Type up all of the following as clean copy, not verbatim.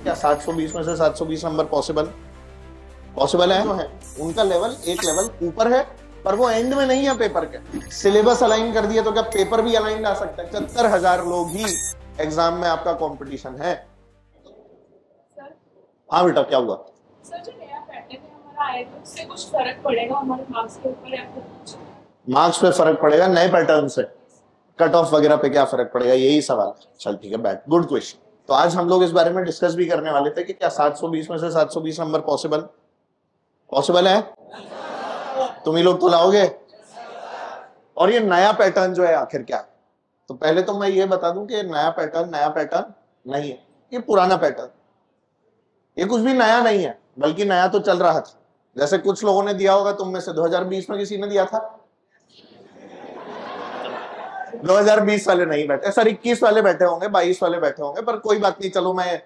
क्या 720 में से 720 नंबर पॉसिबल है? जो है उनका लेवल एक लेवल ऊपर है, पर वो एंड में नहीं है पेपर के। सिलेबस अलाइन कर दिया तो क्या पेपर भी अलाइन आ सकता है? 74,000 लोग ही एग्जाम में आपका कंपटीशन है। हाँ बेटा, क्या हुआ? सर, जो नया पैटर्न है हमारा आया तो उससे कुछ फर्क पड़ेगा हमारे मार्क्स के ऊपर या फिर कुछ? मार्क्स पे फर्क पड़ेगा, नए पैटर्न से कट ऑफ वगैरह पे क्या फर्क पड़ेगा, यही सवाल है। चल ठीक है, बैठ, गुड क्वेश्चन। तो आज हम लोग इस बारे में डिस्कस भी करने वाले थे कि क्या 720 में से 720 नंबर पॉसिबल है? तुम ही लोग तो लाओगे। और ये नया पैटर्न जो है आखिर क्या है? तो पहले तो मैं ये बता दूं कि नया पैटर्न नहीं है, ये पुराना पैटर्न। ये कुछ भी नया नहीं है, बल्कि नया तो चल रहा था। जैसे कुछ लोगों ने दिया होगा तुम में से 2020 में किसी ने दिया था? 2020 वाले नहीं बैठे सर, 21 वाले बैठे होंगे, 22 वाले बैठे होंगे, पर कोई बात नहीं। चलो, मैं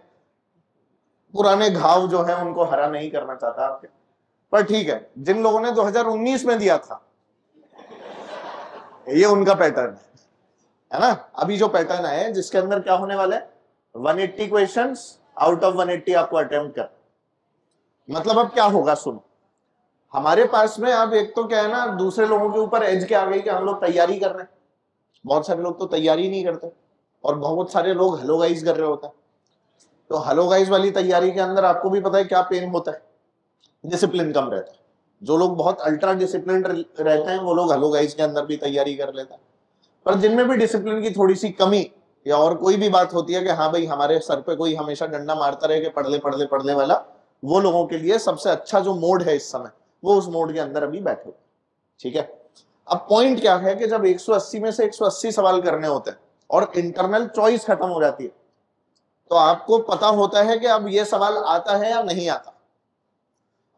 पुराने घाव जो है उनको हरा नहीं करना चाहता आपके, पर ठीक है। जिन लोगों ने 2019 में दिया था, ये उनका पैटर्न है ना। अभी जो पैटर्न है जिसके अंदर क्या होने वाला है, 180 क्वेश्चंस आउट ऑफ 180 आपको अटेम्प्ट कर। मतलब अब क्या होगा, सुनो। हमारे पास में अब एक तो क्या है ना, दूसरे लोगों के ऊपर एज के आ गई कि हम लोग तैयारी कर रहे हैं। बहुत सारे लोग तो तैयारी नहीं करते, और बहुत सारे लोग हेलो गाइस कर रहे होते हैं। तो हेलो गाइस वाली तैयारी के अंदर आपको भी पता है क्या पेन होता है, डिसिप्लिन कम रहता है। जो लोग बहुत अल्ट्रा डिसिप्लिन रहते हैं वो लोग हेलो गाइस के अंदर भी तैयारी कर लेते हैं। पर जिनमें भी डिसिप्लिन की थोड़ी सी कमी या और कोई भी बात होती है कि हाँ भाई हमारे सर पे कोई हमेशा डंडा मारता रहे कि पढ़ ले वाला, वो लोगों के लिए सबसे अच्छा जो मोड है इस समय, वो उस मोड के अंदर अभी बैठे। ठीक है। अब पॉइंट क्या है कि जब 180 में से 180 सवाल करने होते हैं और इंटरनल चॉइस खत्म हो जाती है, तो आपको पता होता है कि अब ये सवाल आता है या नहीं आता।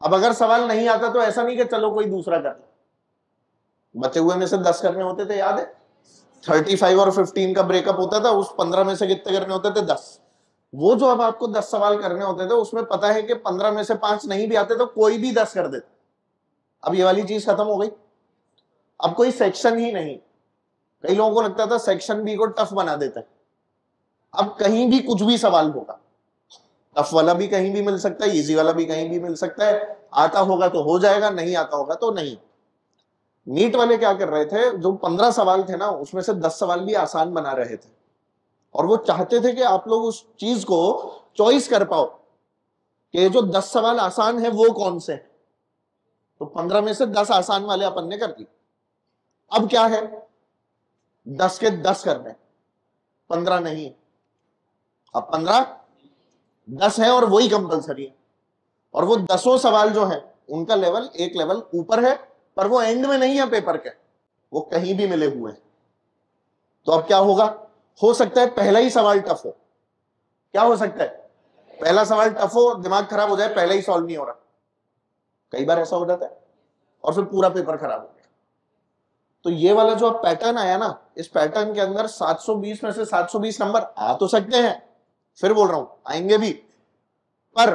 अब अगर सवाल नहीं आता तो ऐसा नहीं कि चलो कोई दूसरा कर ले। बचे हुए में से 10 करने होते थे, याद है? 35 और 15 का ब्रेकअप होता था, उस 15 में से कितने करने होते थे? 10। वो जो अब आपको 10 सवाल करने होते थे, उसमें पता है कि 15 में से 5 नहीं भी आते तो कोई भी 10 कर देते। अब ये वाली चीज खत्म हो गई। अब कोई सेक्शन ही नहीं। कई लोगों को लगता था सेक्शन बी को टफ बना देता है। अब कहीं भी कुछ भी सवाल होगा, टफ वाला भी कहीं भी मिल सकता है, इजी वाला भी कहीं भी मिल सकता है। आता होगा तो हो जाएगा, नहीं आता होगा तो नहीं। नीट वाले क्या कर रहे थे, जो 15 सवाल थे ना, उसमें से 10 सवाल भी आसान बना रहे थे, और वो चाहते थे कि आप लोग उस चीज को चॉइस कर पाओ कि जो 10 सवाल आसान है वो कौन से। तो 15 में से 10 आसान वाले अपन ने कर दिए। अब क्या है, 10 के 10 करने, 15 नहीं। अब 15 10 है और वही कंपलसरी है। और वो 10 सवाल जो है उनका लेवल एक लेवल ऊपर है, पर वो एंड में नहीं है पेपर के, वो कहीं भी मिले हुए हैं। तो अब क्या होगा, हो सकता है पहला ही सवाल टफ हो। क्या हो सकता है? पहला सवाल टफ हो, दिमाग खराब हो जाए, पहला ही सॉल्व नहीं हो रहा। कई बार ऐसा हो जाता है, और फिर पूरा पेपर खराब हो गया। तो ये वाला जो पैटर्न आया ना, इस पैटर्न के अंदर 720 में से 720 नंबर आ तो सकते हैं, फिर बोल रहा हूं आएंगे भी, पर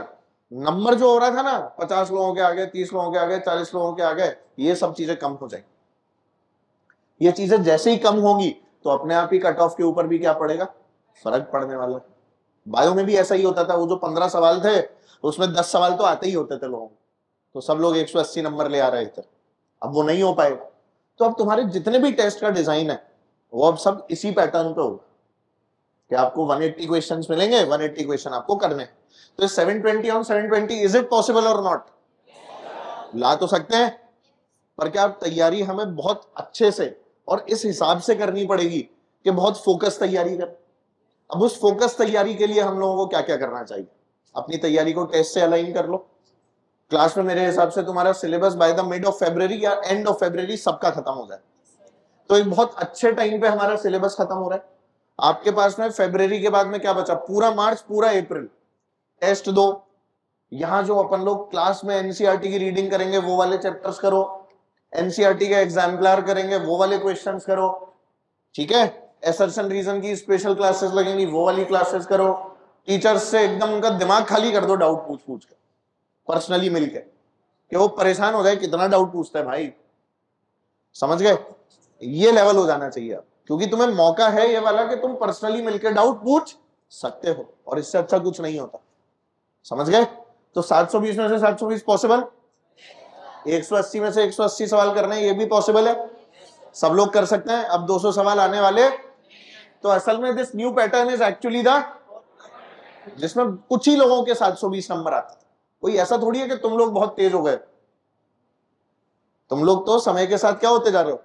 नंबर जो हो रहा था ना 50 लोगों के आगे, 30 लोगों के आगे, 40 लोगों के आगे, ये सब चीजें कम हो जाएंगी। ये चीजें जैसे ही कम होंगी तो अपने आप ही कट ऑफ के ऊपर भी क्या पड़ेगा, फर्क पड़ने वाला है। बायो में भी ऐसा ही होता था, वो जो 15 सवाल थे उसमें 10 सवाल तो आते ही होते थे लोगों को, तो सब लोग 180 नंबर ले आ रहे थे। अब वो नहीं हो पाएगा। तो अब तुम्हारे जितने भी टेस्ट का डिजाइन है वो अब सब इसी पैटर्न पे होगा कि आपको 180 क्वेश्चंस मिलेंगे, 180 क्वेश्चन आपको करने। तो 720 ऑन 720, इज इट पॉसिबल और नॉट? ला तो सकते हैं, पर क्या तैयारी हमें बहुत अच्छे से और इस हिसाब से करनी पड़ेगी कि बहुत फोकस तैयारी कर। अब उस फोकस तैयारी के लिए हम लोगों को क्या क्या करना चाहिए? अपनी तैयारी को टेस्ट से अलाइन कर लो। क्लास में मेरे हिसाब से तुम्हारा syllabus by the mid of February या एंड ऑफ फरवरी सबका खत्म हो जाए, तो एक बहुत अच्छे टाइम पे हमारा सिलेबस खत्म हो रहा है। आपके पास में फरवरी के बाद में क्या बचा? पूरा मार्च, पूरा अप्रैल। टेस्ट दो। यहां जो अपन लोग क्लास में एनसीईआरटी की रीडिंग करेंगे वो वाले चैप्टर्स करो, एनसीईआरटी का एग्जाम्पलर करेंगे वो वाले क्वेश्चंस करो। ठीक है। असर्शन रीजन की स्पेशल क्लासेस लगेंगी, वो वाली क्लासेस करो। टीचर्स से एकदम उनका दिमाग खाली कर दो, डाउट पूछ पूछ के, पर्सनली मिलके, कि वो परेशान हो जाए कितना डाउट पूछता है भाई। समझ गए? ये लेवल हो जाना चाहिए अब, क्योंकि तुम्हें मौका है ये वाला कि तुम पर्सनली मिलकर डाउट पूछ सकते हो, और इससे अच्छा कुछ नहीं होता। समझ गए? तो 720 में से 720 पॉसिबल, 180 में से 180 सवाल करने ये भी पॉसिबल है, सब लोग कर सकते हैं। अब 200 सवाल आने वाले। तो असल में this new pattern is actually the, जिसमें कुछ ही लोगों के 720 नंबर आते। कोई ऐसा थोड़ी है कि तुम लोग बहुत तेज हो गए, तुम लोग तो समय के साथ क्या होते जा रहे हो,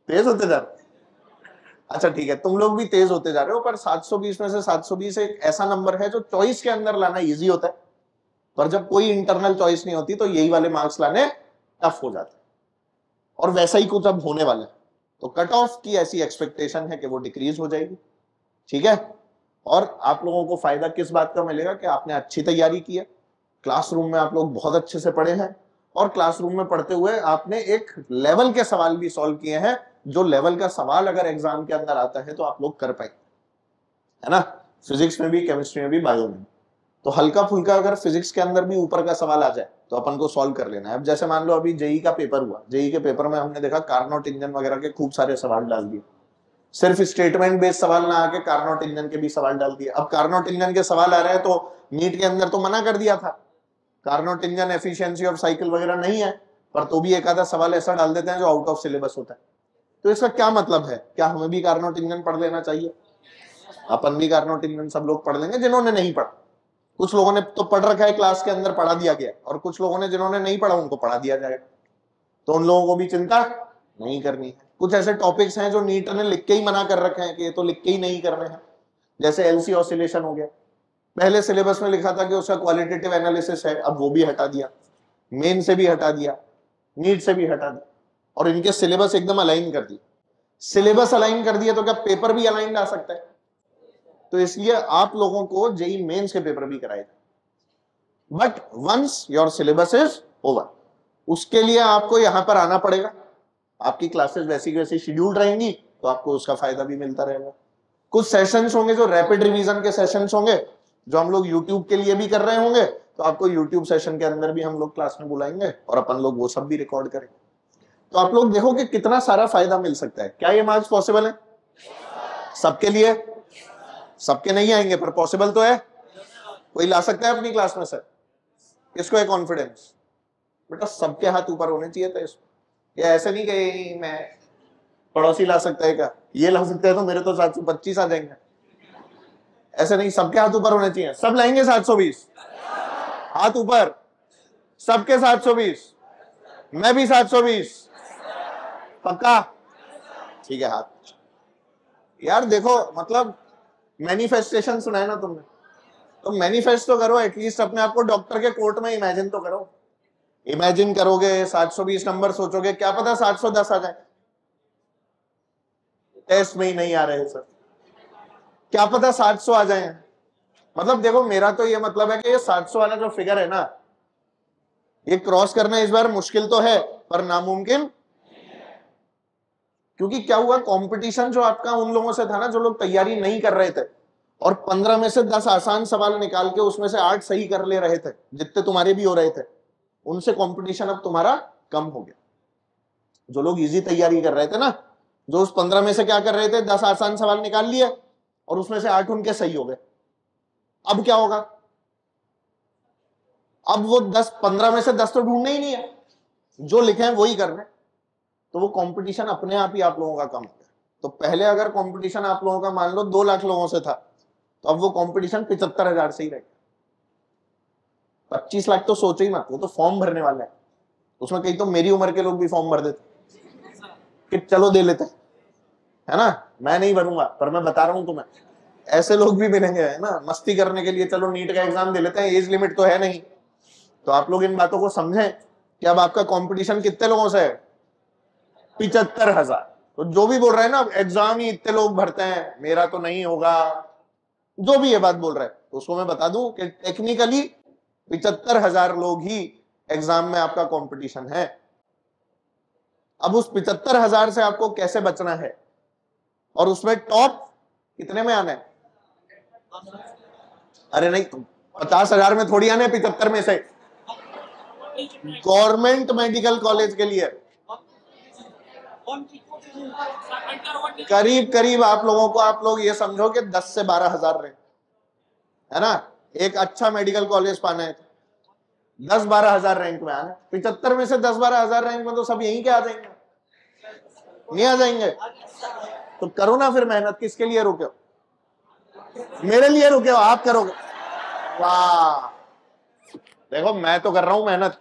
तेज होते जा रहे हो। अच्छा ठीक है, तुम लोग भी तेज होते जा रहे हो, पर 720 में से 720 एक ऐसा नंबर है जो चॉइस के अंदर लाना इजी होता है, पर जब कोई इंटरनल चॉइस नहीं होती तो यही वाले मार्क्स लाने टफ हो जाते हैं। और वैसा ही कुछ अब होने वाला है, तो कट ऑफ की ऐसी एक्सपेक्टेशन है कि वो डिक्रीज हो जाएगी। ठीक है, और आप लोगों को फायदा किस बात का मिलेगा कि आपने अच्छी तैयारी की है, क्लासरूम में आप लोग बहुत अच्छे से पढ़े हैं, और क्लासरूम में पढ़ते हुए आपने एक लेवल के सवाल भी सॉल्व किए हैं, जो लेवल का सवाल अगर एग्जाम के अंदर आता है तो आप लोग कर पाएंगे, है ना। फिजिक्स में भी, केमिस्ट्री में भी, बायो में। तो हल्का फुल्का अगर फिजिक्स के अंदर भी ऊपर का सवाल आ जाए तो अपन को सॉल्व कर लेना है। अब जैसे मान लो अभी जेई का पेपर हुआ, जेई के पेपर में हमने देखा कार्नोट इंजन वगैरह के खूब सारे सवाल डाल दिए, सिर्फ स्टेटमेंट बेस्ड सवाल ना आके कार्नोट इंजन के भी सवाल डाल दिए। अब कार्नोट इंजन के सवाल आ रहे हैं तो नीट के अंदर तो मना कर दिया था, Carnot engine efficiency of cycle वगैरह नहीं है, पर तो भी एक आधा सवाल ऐसा डाल देते हैं जो आउट ऑफ सिलेबस होता है। तो इसका क्या मतलब है, क्या हमें भी कार्नोट इंजन पढ़ लेना चाहिए? अपन भी कार्नोट इंजन सब लोग पढ़ लेंगे जिन्होंने नहीं पढ़ा। कुछ लोगों ने तो पढ़ रखा है, क्लास के अंदर पढ़ा दिया गया, और कुछ लोगों ने जिन्होंने नहीं पढ़ा उनको पढ़ा दिया जाएगा, तो उन लोगों को भी चिंता नहीं करनी है। कुछ ऐसे टॉपिक्स हैं जो नीट ने लिख के ही मना कर रखे हैं कि ये तो लिख के ही नहीं करने हैं, जैसे एलसी ऑसिलेशन हो गया, पहले सिलेबस में लिखा था कि उसका क्वालिटेटिव एनालिसिस है, अब वो भी हटा दिया, मेन से भी हटा दिया, नीट से भी हटा दिया, और इनके सिलेबस एकदम अलाइन कर दिए। सिलेबस अलाइन कर दिया तो क्या पेपर भी अलाइन आ सकता है? तो इसलिए आप लोगों को जेई मेंस के पेपर भी कराए थे, but once your syllabus is over, उसके लिए आपको यहां पर आना पड़ेगा। आपकी क्लासेस वैसी वैसी शेड्यूल्ड रहेंगी तो आपको उसका फायदा भी मिलता रहेगा। कुछ सेशंस होंगे जो रैपिड रिवीजन के सेशंस होंगे, जो हम लोग यूट्यूब के लिए भी कर रहे होंगे, तो आपको यूट्यूब सेशन के अंदर भी हम लोग क्लास में बुलाएंगे और अपन लोग वो सब भी रिकॉर्ड करेंगे। तो आप लोग देखो कि कितना सारा फायदा मिल सकता है। क्या ये मार्क्स पॉसिबल है सबके लिए? सबके नहीं आएंगे पर पॉसिबल तो है। कोई ला सकता है अपनी क्लास में सर? किसको है कॉन्फिडेंस? बेटा सबके हाथ ऊपर होने चाहिए था इसमें। ये ऐसे नहीं कि मैं पड़ोसी ला सकता है, क्या ये ला सकता है तो मेरे तो 725 आ जाएंगे, ऐसे नहीं, सबके हाथ ऊपर होने चाहिए। सब लाएंगे 720? हाथ ऊपर, सबके 720? मैं भी 720? पक्का? ठीक है हाथ। यार देखो, मतलब मैनिफेस्टेशन सुना है ना तुमने, तो मैनिफेस्ट तो करो, एटलीस्ट अपने आप को डॉक्टर के कोर्ट में इमेजिन तो करो। इमेजिन करोगे 720 नंबर, सोचोगे क्या पता 710 आ जाए। टेस्ट में ही नहीं आ रहे सर, क्या पता 700 आ जाए। मतलब देखो, मेरा तो ये मतलब है कि ये 700 वाला जो फिगर है ना, ये क्रॉस करना इस बार मुश्किल तो है पर नामुमकिन। क्योंकि क्या हुआ, कंपटीशन जो आपका उन लोगों से था ना जो लोग तैयारी नहीं कर रहे थे, और 15 में से 10 आसान सवाल निकाल के उसमें से 8 सही कर ले रहे थे, जितने तुम्हारे भी हो रहे थे, उनसे कंपटीशन अब तुम्हारा कम हो गया। जो लोग इजी तैयारी कर रहे थे ना, जो उस 15 में से क्या कर रहे थे, 10 आसान सवाल निकाल लिए और उसमें से 8 उनके सही हो गए। अब क्या होगा, अब वो 15 में से 10 तो ढूंढने ही नहीं है, जो लिखे हैं वही करने। तो वो कंपटीशन अपने आप ही आप लोगों का कम हो गया। तो पहले अगर कंपटीशन आप लोगों का मान लो 2 लाख लोगों से था, तो अब वो कंपटीशन 75,000 से ही रहेगा। 25 लाख तो सोचो ही मत, वो तो फॉर्म भरने वाला है, उसमें कहीं तो मेरी उम्र के लोग भी फॉर्म भर देते कि चलो दे लेते, है ना। मैं नहीं भरूंगा पर मैं बता रहा हूं तुम्हें, ऐसे लोग भी मिलेंगे, है ना, मस्ती करने के लिए चलो नीट का एग्जाम दे लेते हैं, एज लिमिट तो है नहीं। तो आप लोग इन बातों को समझें कि अब आपका कंपटीशन कितने लोगों से है, 75,000। तो जो भी बोल रहे हैं ना एग्जाम ही इतने लोग भरते हैं, मेरा तो नहीं होगा, जो भी ये बात बोल रहे हैं, तो उसको मैं बता दूं कि टेक्निकली 75,000 लोग ही एग्जाम में आपका कंपटीशन है। अब उस 75,000 से आपको कैसे बचना है, और उसमें टॉप कितने में आना है? अरे नहीं, 50,000 में थोड़ी आने, 75 में से। गवर्नमेंट मेडिकल कॉलेज के लिए करीब करीब आप लोगों को, आप लोग ये समझो कि 10 से 12,000 रहे, है ना। एक अच्छा मेडिकल कॉलेज पाना है, 10-12 हजार रैंक में आना, 75 में से 10-12 हजार रैंक में तो सब यहीं के आ जाएंगे, नहीं आ जाएंगे? तो करो ना फिर मेहनत, किसके लिए रुके हो? मेरे लिए रुके हो, आप करोगे? वाह, देखो मैं तो कर रहा हूं मेहनत,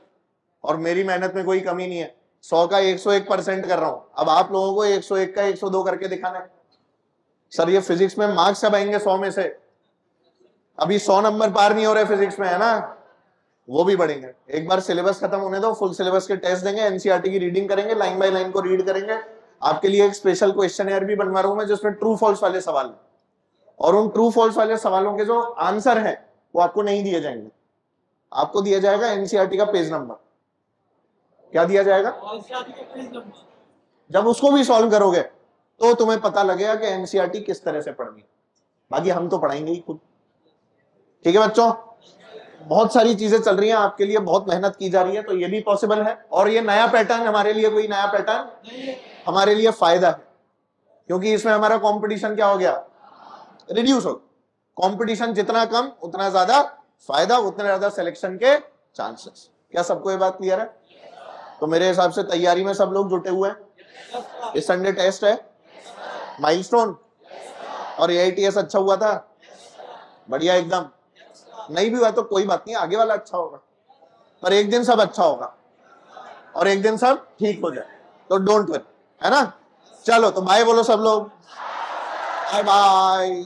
और मेरी मेहनत में कोई कमी नहीं है, 100 का 101% कर रहा हूं। अब आप लोगों को 101 का 102 करके दिखाना है। सर ये फिजिक्स में मार्क्स कब आएंगे 100 में से? अभी 100 नंबर पार नहीं हो रहे फिजिक्स में, है ना? वो भी बढ़ेंगे। एक बार सिलेबस खत्म होने दो, फुल सिलेबस के टेस्ट देंगे, एनसीईआरटी की रीडिंग करेंगे, लाइन बाय लाइन को रीड करेंगे। आपके लिए एक स्पेशल क्वेश्चन भी बनवा रहा हूं मैं, जिसमें ट्रू फॉल्स वाले सवाल हैं, और उन ट्रू फॉल्स वाले सवालों के जो आंसर है वो आपको नहीं दिए जाएंगे, आपको दिया जाएगा एनसीईआरटी का पेज नंबर। क्या दिया जाएगा? जब उसको भी सॉल्व करोगे तो तुम्हें पता लगेगा कि एनसीईआरटी किस तरह से पढ़नी। बाकी हम तो पढ़ाएंगे ही खुद। ठीक है बच्चों, बहुत सारी चीजें चल रही हैं आपके लिए, बहुत मेहनत की जा रही है, तो ये भी पॉसिबल है। और ये नया पैटर्न हमारे लिए कोई नया पैटर्न हमारे लिए फायदा है, क्योंकि इसमें हमारा कंपटीशन क्या हो गया? रिड्यूस हो। कंपटीशन जितना कम उतना ज्यादा फायदा, उतने ज्यादा सिलेक्शन के चांसेस। क्या सबको ये बात क्लियर है? तो मेरे हिसाब से तैयारी में सब लोग जुटे हुए हैं। इस संडे टेस्ट है, माइलस्टोन, और एआईटीएस अच्छा हुआ था, बढ़िया एकदम। नहीं भी हुआ तो कोई बात नहीं, आगे वाला अच्छा होगा, पर एक दिन सब अच्छा होगा और एक दिन सब ठीक हो जाए, तो डोंट वरी, है ना? चलो तो बाय बोलो सब लोग, बाय बाय।